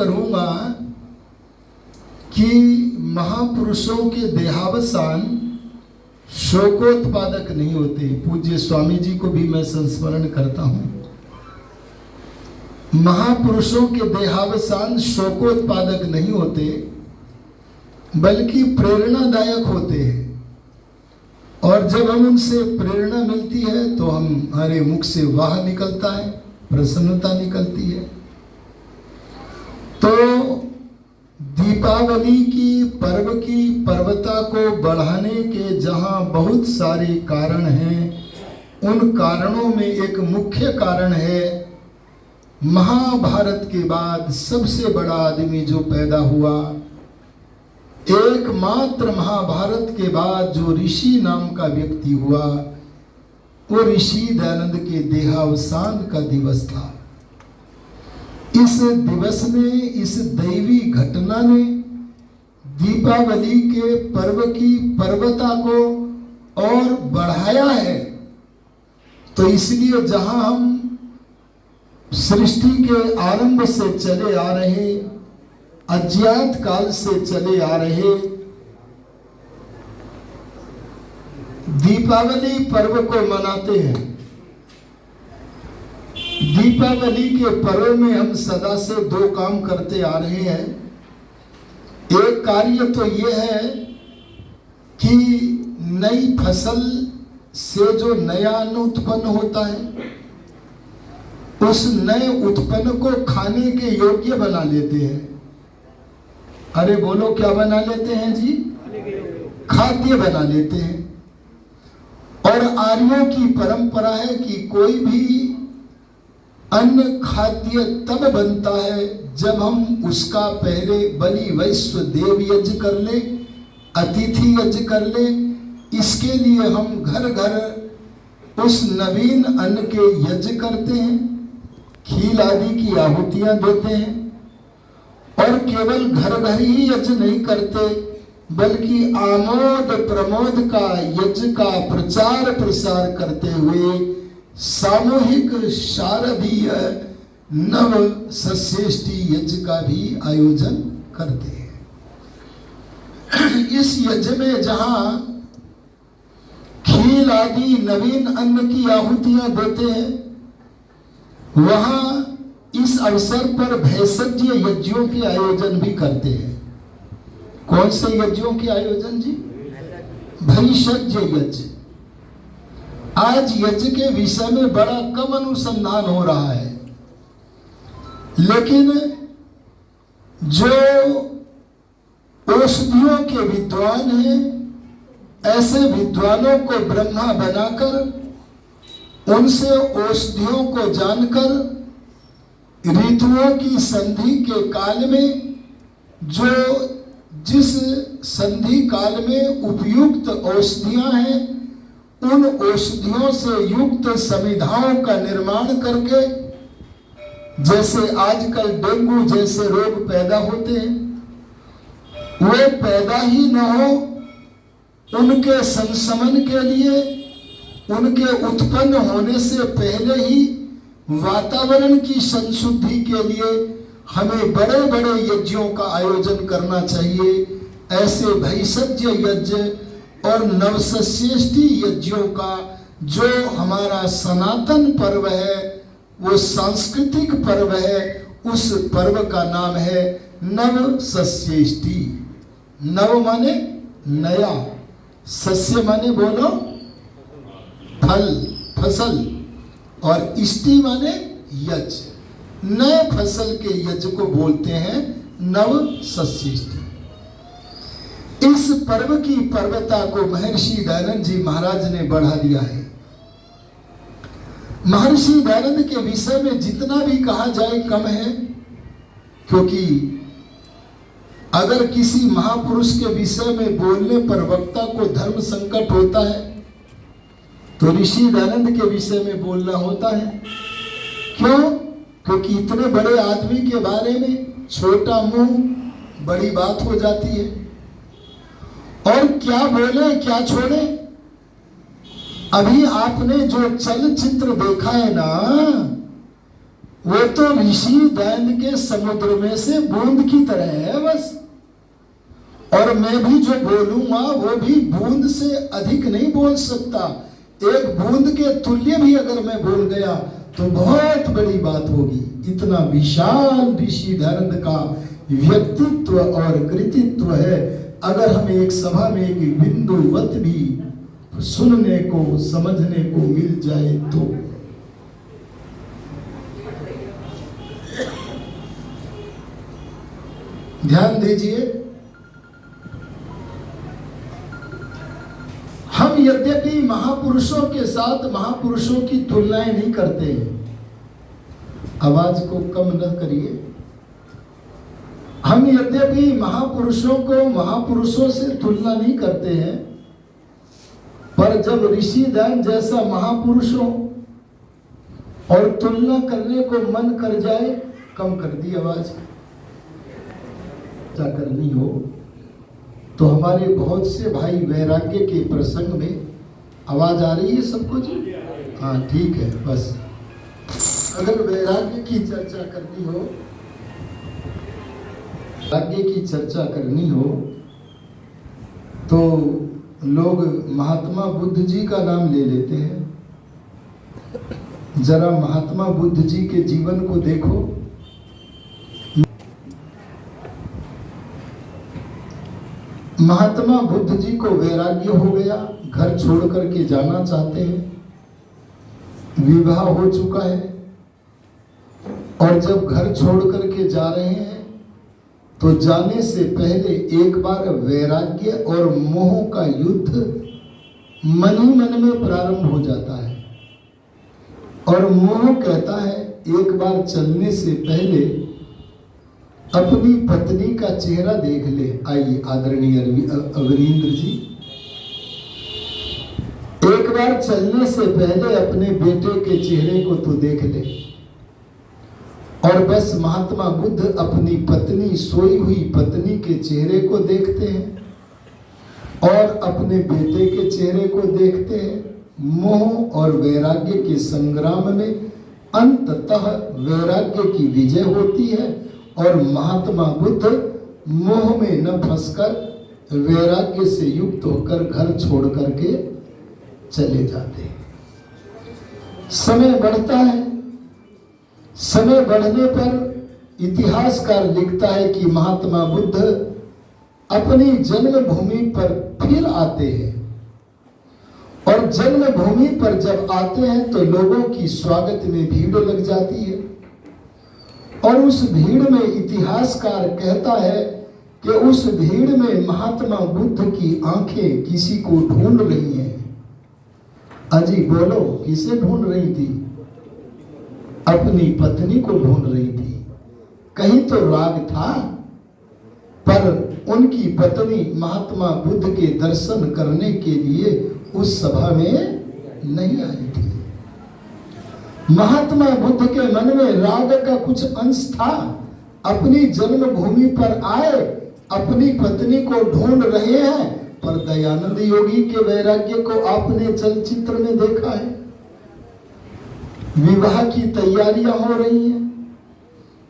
करूंगा कि महापुरुषों के देहावसान शोकोत्पादक नहीं होते। पूज्य स्वामी जी को भी मैं संस्मरण करता हूं। महापुरुषों के देहावसान शोकोत्पादक नहीं होते बल्कि प्रेरणादायक होते हैं। और जब हम उनसे प्रेरणा मिलती है तो हमारे मुख से वाह निकलता है, प्रसन्नता निकलती है। तो दीपावली की पर्व की पर्वता को बढ़ाने के जहां बहुत सारे कारण हैं, उन कारणों में एक मुख्य कारण है महाभारत के बाद सबसे बड़ा आदमी जो पैदा हुआ, एकमात्र महाभारत के बाद जो ऋषि नाम का व्यक्ति हुआ, वो ऋषि दयानंद के देहावसान का दिवस था। इस दिवस ने, इस दैवी घटना ने दीपावली के पर्व की पर्वता को और बढ़ाया है। तो इसलिए जहां हम सृष्टि के आरंभ से चले आ रहे, अज्ञात काल से चले आ रहे दीपावली पर्व को मनाते हैं। दीपावली के पर्व में हम सदा से दो काम करते आ रहे हैं। एक कार्य तो यह है कि नई फसल से जो नया अन्न उत्पन्न होता है, उस नए उत्पन्न को खाने के योग्य बना लेते हैं। अरे बोलो, क्या बना लेते हैं जी? खाद्य बना लेते हैं। और आर्यों की परंपरा है कि कोई भी अन्न खाद्य तब बनता है जब हम उसका पहले बलि वैश्व देव यज्ञ कर ले, अतिथि यज्ञ कर ले। इसके लिए हम घर घर उस नवीन अन्न के यज्ञ करते हैं, खील आदि की आहुतियां देते हैं। और केवल घर घर ही यज्ञ नहीं करते, बल्कि आमोद प्रमोद का यज्ञ का प्रचार प्रसार करते हुए सामूहिक शारदीय नव सस्येष्टि यज्ञ का भी आयोजन करते हैं। इस यज्ञ में जहां खील आदि नवीन अन्न की आहुतियां देते हैं, वहां इस अवसर पर भेषज यज्ञों के आयोजन भी करते हैं। कौन से यज्ञों के आयोजन जी? भेषज यज्ञ। आज यज्ञ के विषय में बड़ा कम अनुसंधान हो रहा है, लेकिन जो औषधियों के विद्वान हैं, ऐसे विद्वानों को ब्रह्मा बनाकर उनसे औषधियों को जानकर ऋतुओं की संधि के काल में जो जिस संधि काल में उपयुक्त औषधियां हैं, उन औषधियों से युक्त समिधाओं का निर्माण करके, जैसे आजकल डेंगू जैसे रोग पैदा होते हैं, वे पैदा ही न हो, उनके संशमन के लिए, उनके उत्पन्न होने से पहले ही वातावरण की संशुद्धि के लिए हमें बड़े बड़े यज्ञों का आयोजन करना चाहिए। ऐसे भेषज यज्ञ और नवसस्येष्टि यज्ञों का जो हमारा सनातन पर्व है, वो सांस्कृतिक पर्व है, उस पर्व का नाम है नवसस्येष्टि। नव माने नया, सस्य माने बोलो फल, फसल, और इष्टि माने यज्ञ। नए फसल के यज्ञ को बोलते हैं नवसस्येष्टि। इस पर्व की पर्वता को महर्षि दयानंद जी महाराज ने बढ़ा दिया है। महर्षि दयानंद के विषय में जितना भी कहा जाए कम है, क्योंकि अगर किसी महापुरुष के विषय में बोलने पर वक्ता को धर्म संकट होता है, तो ऋषि दयानंद के विषय में बोलना होता है। क्यों? क्योंकि इतने बड़े आदमी के बारे में छोटा मुंह बड़ी बात हो जाती है। और क्या बोले क्या छोड़े। अभी आपने जो चलचित्र देखा है ना, वो तो ऋषि दैन्य के समुद्र में से बूंद की तरह है बस। और मैं भी जो बोलूंगा वो भी बूंद से अधिक नहीं बोल सकता। एक बूंद के तुल्य भी अगर मैं बोल गया तो बहुत बड़ी बात होगी। इतना विशाल ऋषि दैन्य का व्यक्तित्व और कृतित्व है। अगर हमें एक सभा में एक बिंदुवत भी सुनने को समझने को मिल जाए तो ध्यान दीजिए। हम यद्यपि महापुरुषों के साथ महापुरुषों की तुलनाएं नहीं करते हैं, आवाज को कम न करिए। हम यद्यपि महापुरुषों को महापुरुषों से तुलना नहीं करते हैं, पर जब ऋषि दैन्य जैसा महापुरुष हो और तुलना करने को मन कर जाए, कम कर दी आवाज, क्या करनी हो तो हमारे बहुत से भाई वैराग्य के प्रसंग में, आवाज आ रही है सबको जी? हाँ ठीक है। बस अगर वैराग्य की चर्चा करनी हो, वैराग्य की चर्चा करनी हो तो लोग महात्मा बुद्ध जी का नाम ले लेते हैं। जरा महात्मा बुद्ध जी के जीवन को देखो। महात्मा बुद्ध जी को वैराग्य हो गया, घर छोड़ करके जाना चाहते हैं, विवाह हो चुका है और जब घर छोड़ करके जा रहे हैं तो जाने से पहले एक बार वैराग्य और मोह का युद्ध मन ही मन में प्रारंभ हो जाता है। और मोह कहता है एक बार चलने से पहले अपनी पत्नी का चेहरा देख ले। आइए आदरणीय अवरींद्र जी, एक बार चलने से पहले अपने बेटे के चेहरे को तो देख ले। और बस महात्मा बुद्ध अपनी पत्नी, सोई हुई पत्नी के चेहरे को देखते हैं और अपने बेटे के चेहरे को देखते हैं। मोह और वैराग्य के संग्राम में अंततः वैराग्य की विजय होती है और महात्मा बुद्ध मोह में न फंसकर वैराग्य से युक्त होकर घर छोड़ करके चले जाते हैं। समय बढ़ता है। समय बढ़ने पर इतिहासकार लिखता है कि महात्मा बुद्ध अपनी जन्मभूमि पर फिर आते हैं और जन्मभूमि पर जब आते हैं तो लोगों की स्वागत में भीड़ लग जाती है। और उस भीड़ में इतिहासकार कहता है कि उस भीड़ में महात्मा बुद्ध की आंखें किसी को ढूंढ रही हैं। अजी बोलो, किसे ढूंढ रही थी? अपनी पत्नी को ढूंढ रही थी। कहीं तो राग था, पर उनकी पत्नी महात्मा बुद्ध के दर्शन करने के लिए उस सभा में नहीं आई थी। महात्मा बुद्ध के मन में राग का कुछ अंश था। अपनी जन्मभूमि पर आए, अपनी पत्नी को ढूंढ रहे हैं, पर दयानंद योगी के वैराग्य को आपने चलचित्र में देखा है। विवाह की तैयारियां हो रही हैं,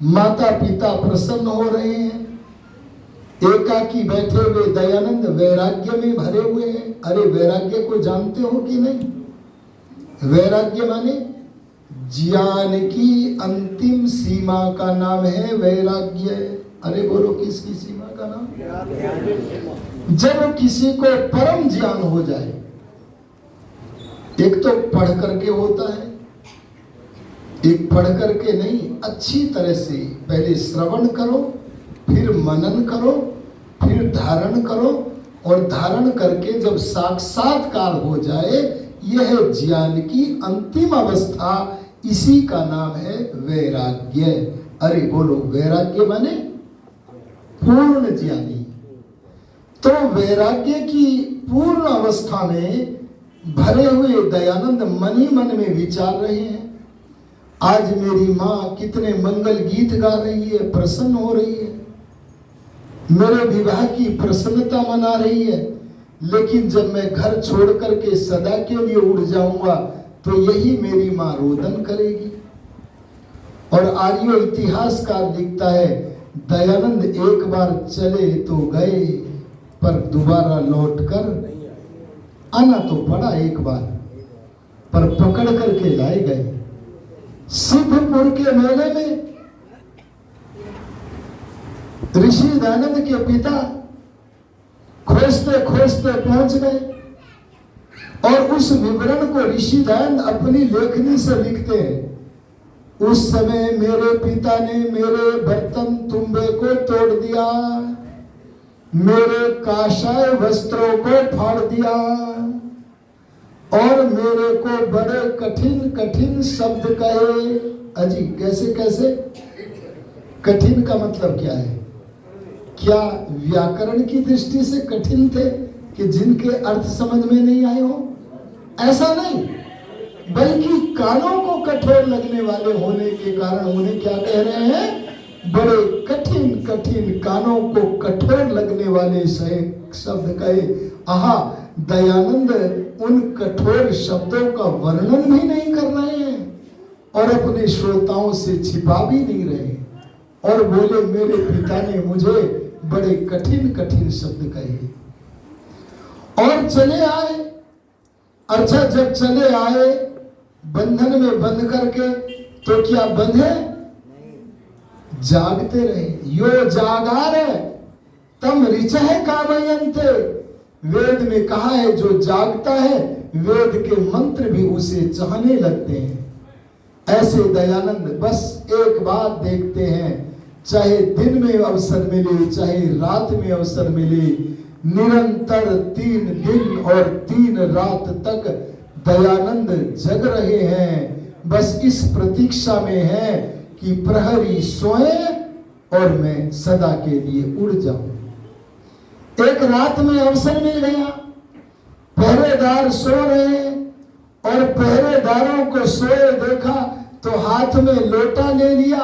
माता पिता प्रसन्न हो रहे हैं, एकाकी बैठे हुए दयानंद वैराग्य में भरे हुए हैं। अरे वैराग्य को जानते हो कि नहीं? वैराग्य माने ज्ञान की अंतिम सीमा का नाम है वैराग्य। अरे बोलो, किसकी सीमा का नाम? जब किसी को परम ज्ञान हो जाए। एक तो पढ़ करके होता है, एक पढ़ करके नहीं, अच्छी तरह से पहले श्रवण करो, फिर मनन करो, फिर धारण करो और धारण करके जब साक्षात्कार हो जाए, यह ज्ञान की अंतिम अवस्था, इसी का नाम है वैराग्य। अरे बोलो, वैराग्य माने पूर्ण ज्ञानी। तो वैराग्य की पूर्ण अवस्था में भरे हुए दयानंद मन ही मन में विचार रहे हैं। आज मेरी माँ कितने मंगल गीत गा रही है, प्रसन्न हो रही है, मेरे विवाह की प्रसन्नता मना रही है। लेकिन जब मैं घर छोड़ करके सदा के लिए उड़ जाऊंगा तो यही मेरी माँ रोदन करेगी। और आर्यो इतिहासकार लिखता है, दयानंद एक बार चले तो गए पर दोबारा लौट कर आना तो पड़ा एक बार, पर पकड़ करके लाए गए। सिद्धपुर के मेले में ऋषि दयानंद के पिता खोजते खोजते पहुंच गए और उस विवरण को ऋषि दयानंद अपनी लेखनी से लिखते हैं। उस समय मेरे पिता ने मेरे बर्तन तुम्बे को तोड़ दिया, मेरे काशाय वस्त्रों को फाड़ दिया और मेरे को बड़े कठिन कठिन शब्द कहे। अजी कैसे कैसे? कठिन का मतलब क्या है? क्या व्याकरण की दृष्टि से कठिन थे कि जिनके अर्थ समझ में नहीं आए हो? ऐसा नहीं, बल्कि कानों को कठोर लगने वाले होने के कारण उन्हें क्या कह रहे हैं? बड़े कठिन कठिन कानों को कठोर लगने वाले शब्द कहे। आहा, दयानंद उन कठोर शब्दों का वर्णन भी नहीं कर रहे हैं और अपने श्रोताओं से छिपा भी नहीं रहे और बोले मेरे पिता ने मुझे बड़े कठिन कठिन शब्द कहे और चले आए। अच्छा, जब चले आए बंधन में बंध करके, तो क्या बंधे? जागते रहे। यो जागार तम ऋचः कामयन्ते। वेद में कहा है जो जागता है वेद के मंत्र भी उसे चाहने लगते हैं। ऐसे दयानंद बस एक बात देखते हैं, चाहे दिन में अवसर मिले चाहे रात में अवसर मिले, निरंतर 3 दिन और 3 रात तक दयानंद जग रहे हैं। बस इस प्रतीक्षा में है कि प्रहरी सोए और मैं सदा के लिए उड़ जाऊं। एक रात में अवसर मिल गया, पहरेदार सो रहे और पहरेदारों को सोए देखा तो हाथ में लोटा ले लिया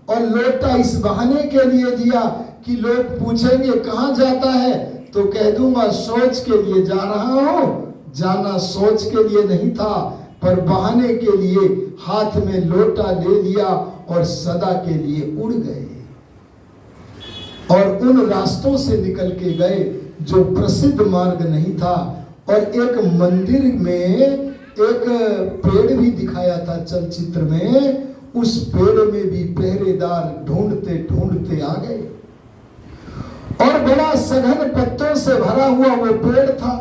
और लोटा इस बहाने के लिए दिया कि लोग पूछेंगे कहां जाता है तो कह दूंगा सोच के लिए जा रहा हूं। जाना सोच के लिए नहीं था, पर बहाने के लिए हाथ में लोटा ले लिया और सदा के लिए उड़ गए और उन रास्तों से निकल के गए जो प्रसिद्ध मार्ग नहीं था। और एक मंदिर में एक पेड़ भी दिखाया था चलचित्र में, उस पेड़ में भी पहरेदार ढूंढते ढूंढते आ गए और बड़ा सघन पत्तों से भरा हुआ वो पेड़ था।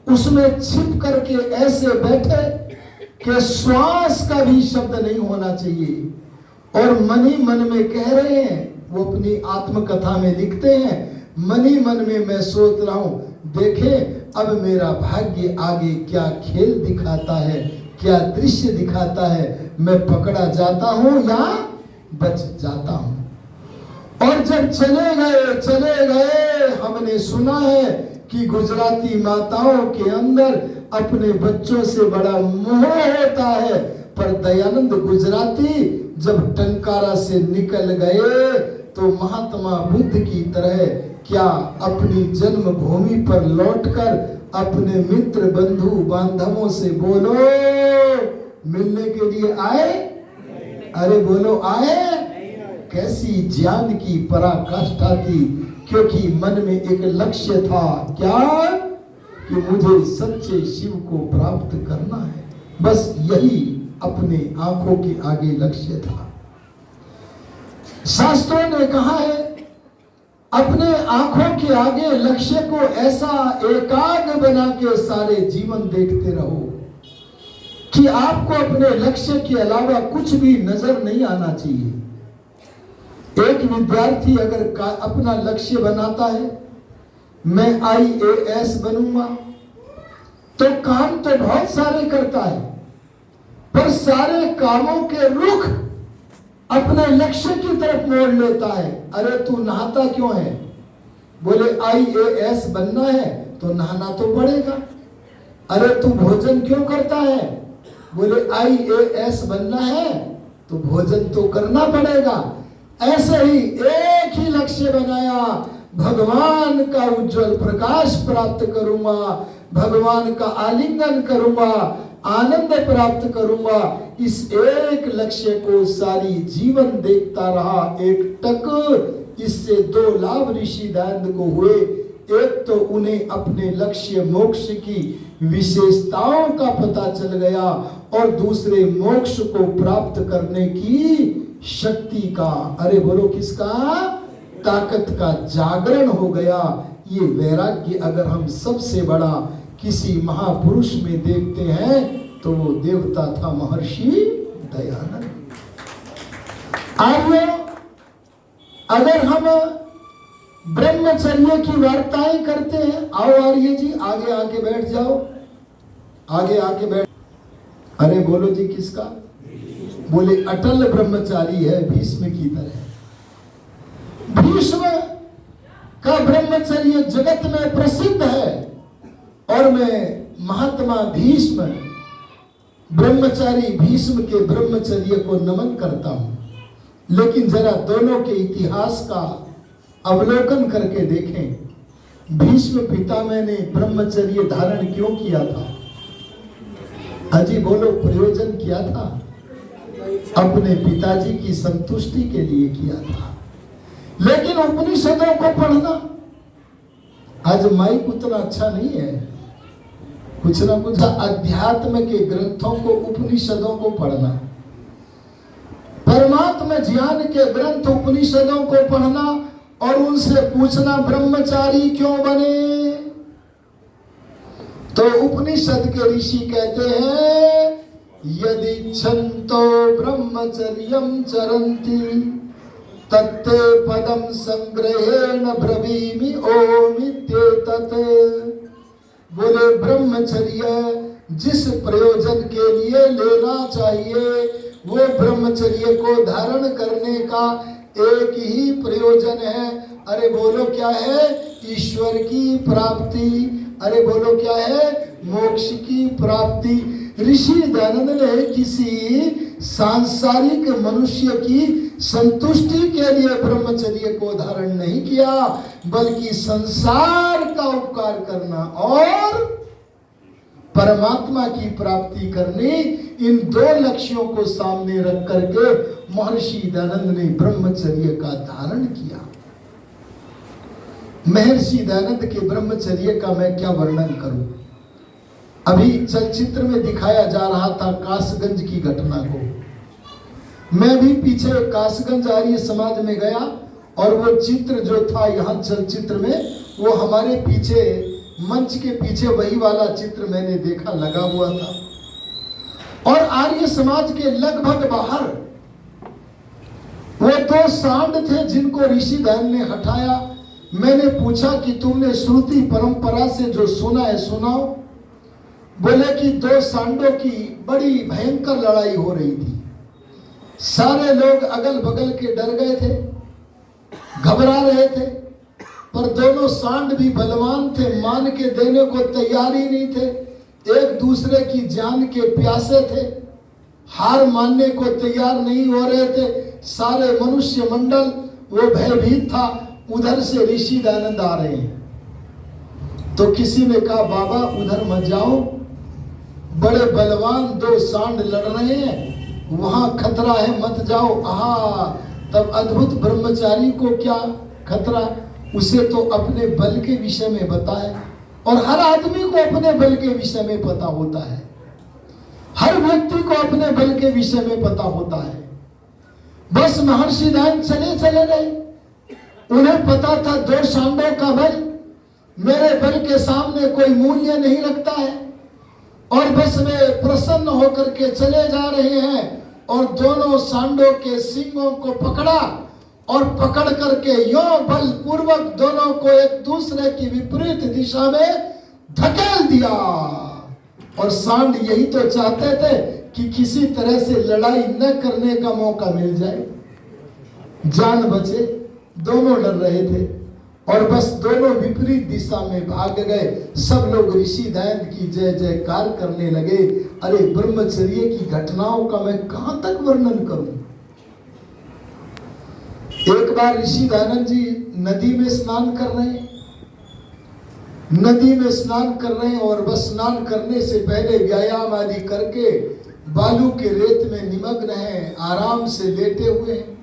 उसमें छिप करके ऐसे बैठे कि श्वास का भी शब्द नहीं होना चाहिए और मन ही मन में कह रहे हैं। वो अपनी आत्मकथा में लिखते हैं, मन ही मन में मैं सोच रहा हूं, देखे अब मेरा भाग्य आगे क्या खेल दिखाता है, क्या दृश्य दिखाता है, मैं पकड़ा जाता हूं या बच जाता हूं। और जब चले गए हमने सुना है कि गुजराती माताओं के अंदर अपने बच्चों से बड़ा मोह होता है, पर दयानंद गुजराती जब टंकारा से निकल गए तो महात्मा बुद्ध की तरह क्या अपनी जन्मभूमि पर लौटकर अपने मित्र बंधु बांधवों से बोलो मिलने के लिए आए? अरे बोलो आए? कैसी ज्ञान की पराकाष्ठा थी, क्योंकि मन में एक लक्ष्य था, क्या? कि मुझे सच्चे शिव को प्राप्त करना है। बस यही अपने आंखों के आगे लक्ष्य था। शास्त्रों ने कहा है अपने आंखों के आगे लक्ष्य को ऐसा एकाग्र बना के सारे जीवन देखते रहो कि आपको अपने लक्ष्य के अलावा कुछ भी नजर नहीं आना चाहिए। एक विद्यार्थी अगर अपना लक्ष्य बनाता है, मैं IAS बनूंगा, तो काम तो बहुत सारे करता है, पर सारे कामों के रुख अपने लक्ष्य की तरफ मोड़ लेता है। अरे तू नहाता क्यों है? बोले IAS बनना है तो नहाना तो पड़ेगा। अरे तू भोजन क्यों करता है? बोले IAS बनना है तो भोजन तो करना पड़ेगा। ऐसे ही एक ही लक्ष्य बनाया, भगवान का उज्जवल प्रकाश प्राप्त करूंगा, भगवान का आलिंगन करूंगा, आनंद प्राप्त करूंगा। इस एक लक्ष्य को सारी जीवन देखता रहा एकटक। इससे दो लाभ ऋषि दयानंद को हुए। एक तो उन्हें अपने लक्ष्य मोक्ष की विशेषताओं का पता चल गया और दूसरे मोक्ष को प्राप्त करने की शक्ति का, अरे बोलो किसका, ताकत का जागरण हो गया। ये वैराग्य अगर हम सबसे बड़ा किसी महापुरुष में देखते हैं तो वो देवता था महर्षि दयानंद। आर्य, अगर हम ब्रह्मचर्य की वार्ताएं करते हैं, आओ आर्य जी आगे आके बैठ जाओ, आगे आके बैठ। अरे बोलो जी किसका, बोले अटल ब्रह्मचारी है भीष्म की तरह। भीष्म का ब्रह्मचर्य जगत में प्रसिद्ध है और मैं महात्मा भीष्म ब्रह्मचारी भीष्म के ब्रह्मचर्य को नमन करता हूं। लेकिन जरा दोनों के इतिहास का अवलोकन करके देखें। भीष्म पितामह ने ब्रह्मचर्य धारण क्यों किया था? अजी बोलो, प्रयोजन क्या था? अपने पिताजी की संतुष्टि के लिए किया था। लेकिन उपनिषदों को पढ़ना, आज माइक उतना अच्छा नहीं है, कुछ ना कुछ अध्यात्म के ग्रंथों को, उपनिषदों को पढ़ना, परमात्मा ज्ञान के ग्रंथ उपनिषदों को पढ़ना और उनसे पूछना ब्रह्मचारी क्यों बने। तो उपनिषद के ऋषि कहते हैं यदि छंतो ब्रह्मचर्यम चरन्ति तत्ते पदम संग्रहेण ब्रवीमि ओमित्येतत्। बोले ब्रह्मचर्य जिस प्रयोजन के लिए लेना चाहिए वो ब्रह्मचर्य को धारण करने का एक ही प्रयोजन है। अरे बोलो क्या है? ईश्वर की प्राप्ति। अरे बोलो क्या है? मोक्ष की प्राप्ति। ऋषि दयानंद ने किसी सांसारिक मनुष्य की संतुष्टि के लिए ब्रह्मचर्य को धारण नहीं किया, बल्कि संसार का उपकार करना और परमात्मा की प्राप्ति करने, इन दो लक्ष्यों को सामने रख करके महर्षि दयानंद ने ब्रह्मचर्य का धारण किया। महर्षि दयानंद के ब्रह्मचर्य का मैं क्या वर्णन करूं। अभी चलचित्र में दिखाया जा रहा था कासगंज की घटना को। मैं भी पीछे कासगंज आर्य समाज में गया और वो चित्र जो था यहाँ चलचित्र में, वो हमारे पीछे मंच के पीछे वही वाला चित्र मैंने देखा लगा हुआ था। और आर्य समाज के लगभग बाहर वो दो सांड थे जिनको ऋषि दयानंद ने हटाया। मैंने पूछा कि तुमने श्रुति परंपरा से जो सुना है सुनाओ। बोले कि दो सांडों की बड़ी भयंकर लड़ाई हो रही थी। सारे लोग अगल बगल के डर गए थे, घबरा रहे थे, पर दोनों सांड भी बलवान थे, मान के देने को तैयार ही नहीं थे। एक दूसरे की जान के प्यासे थे, हार मानने को तैयार नहीं हो रहे थे। सारे मनुष्य मंडल वो भयभीत था। उधर से ऋषि दयानंद आ रहे हैं तो किसी ने कहा बाबा उधर मत जाओ, बड़े बलवान दो सांड लड़ रहे हैं, वहां खतरा है, मत जाओ। आहा, तब अद्भुत ब्रह्मचारी को क्या खतरा, उसे तो अपने बल के विषय में बताए। और हर आदमी को अपने बल के विषय में पता होता है, हर व्यक्ति को अपने बल के विषय में पता होता है। बस महर्षि दयानंद चले गए। उन्हें पता था दो सांडों का बल मेरे बल के सामने कोई मूल्य नहीं रखता है। और बस वे प्रसन्न होकर के चले जा रहे हैं और दोनों सांडों के सींगों को पकड़ा और पकड़ करके यो बल पूर्वक दोनों को एक दूसरे की विपरीत दिशा में धकेल दिया। और सांड यही तो चाहते थे कि किसी तरह से लड़ाई न करने का मौका मिल जाए, जान बचे। दोनों डर रहे थे और बस दोनों विपरीत दिशा में भाग गए। सब लोग ऋषि दयानंद की जय जयकार करने लगे। अरे ब्रह्मचर्य की घटनाओं का मैं कहां तक वर्णन करूं। एक बार ऋषि दयानंद जी नदी में स्नान कर रहे हैं। नदी में स्नान कर रहे हैं और बस स्नान करने से पहले व्यायाम आदि करके बालू के रेत में निमग्न हैं, आराम से लेटे हुए हैं।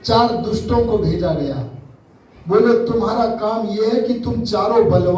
4 दुष्टों को भेजा गया, बोले तुम्हारा काम यह है कि तुम चारों बलवान